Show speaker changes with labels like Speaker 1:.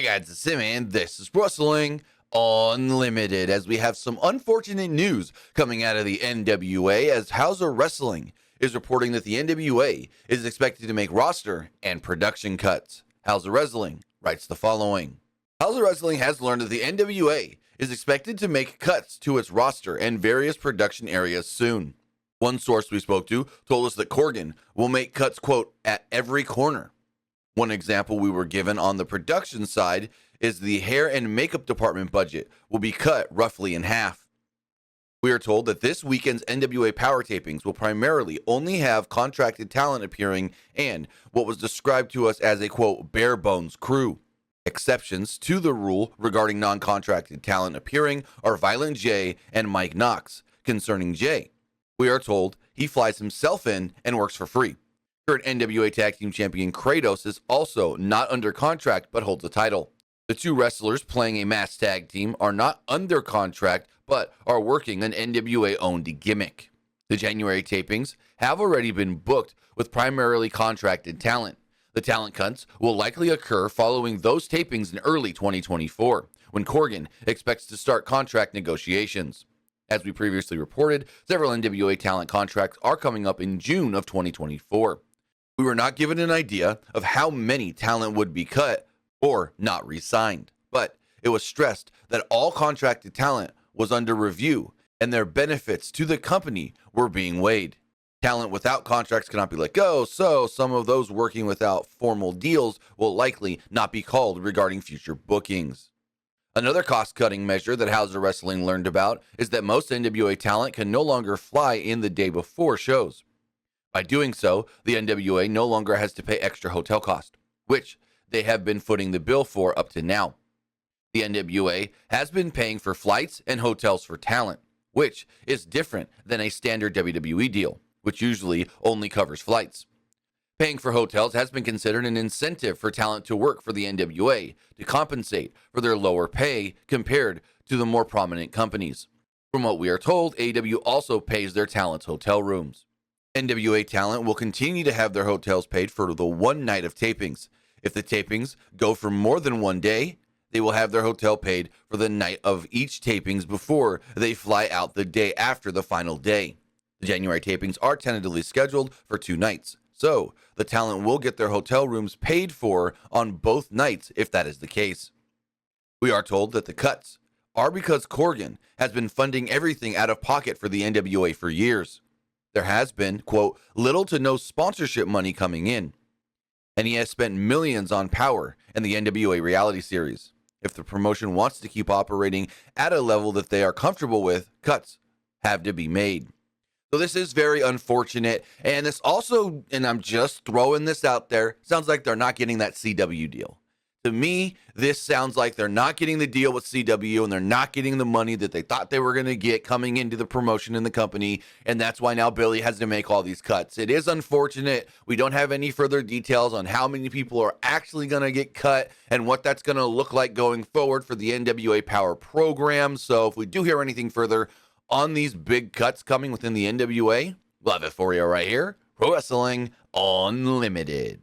Speaker 1: guys, it's Sim, and this is Wrestling Unlimited, as we have some unfortunate news coming out of the NWA, as 𝙍𝙀𝙋𝙊𝙍𝙏 is reporting that the NWA is expected to make roster and production cuts. 𝙍𝙀𝙋𝙊𝙍𝙏 writes the following. 𝙍𝙀𝙋𝙊𝙍𝙏 has learned that the NWA is expected to make cuts to its roster and various production areas soon. One source we spoke to told us that Corgan will make cuts, quote, at every corner. One example we were given on the production side is the hair and makeup department budget will be cut roughly in half. We are told that this weekend's NWA power tapings will primarily only have contracted talent appearing and what was described to us as a, quote, bare bones crew. Exceptions to the rule regarding non-contracted talent appearing are Violent J and Mike Knox. Concerning J, we are told he flies himself in and works for free. Current NWA Tag Team Champion Kratos is also not under contract but holds a title. The two wrestlers playing a mass tag team are not under contract but are working an NWA-owned gimmick. The January tapings have already been booked with primarily contracted talent. The talent cuts will likely occur following those tapings in early 2024, when Corgan expects to start contract negotiations. As we previously reported, several NWA talent contracts are coming up in June of 2024. We were not given an idea of how many talent would be cut or not re-signed, but it was stressed that all contracted talent was under review and their benefits to the company were being weighed. Talent without contracts cannot be let go, so some of those working without formal deals will likely not be called regarding future bookings. Another cost-cutting measure that 𝙍𝙀𝙋𝙊𝙍𝙏 learned about is that most NWA talent can no longer fly in the day before shows. By doing so, the NWA no longer has to pay extra hotel cost, which they have been footing the bill for up to now. The NWA has been paying for flights and hotels for talent, which is different than a standard WWE deal, which usually only covers flights. Paying for hotels has been considered an incentive for talent to work for the NWA to compensate for their lower pay compared to the more prominent companies. From what we are told, AEW also pays their talent's hotel rooms. NWA talent will continue to have their hotels paid for the one night of tapings. If the tapings go for more than one day, they will have their hotel paid for the night of each tapings before they fly out the day after the final day. The January tapings are tentatively scheduled for 2 nights, so the talent will get their hotel rooms paid for on both nights if that is the case. We are told that the cuts are because Corgan has been funding everything out of pocket for the NWA for years. There has been, quote, little to no sponsorship money coming in, and he has spent millions on Power and the NWA reality series. If the promotion wants to keep operating at a level that they are comfortable with, cuts have to be made. So this is very unfortunate, and this also, and I'm just throwing this out there, sounds like they're not getting that CW deal. To me, this sounds like they're not getting the deal with CW, and they're not getting the money that they thought they were going to get coming into the promotion in the company, and that's why now Billy has to make all these cuts. It is unfortunate. We don't have any further details on how many people are actually going to get cut and what that's going to look like going forward for the NWA Power program. So if we do hear anything further on these big cuts coming within the NWA, we'll have it for you right here. Pro Wrestling Unlimited.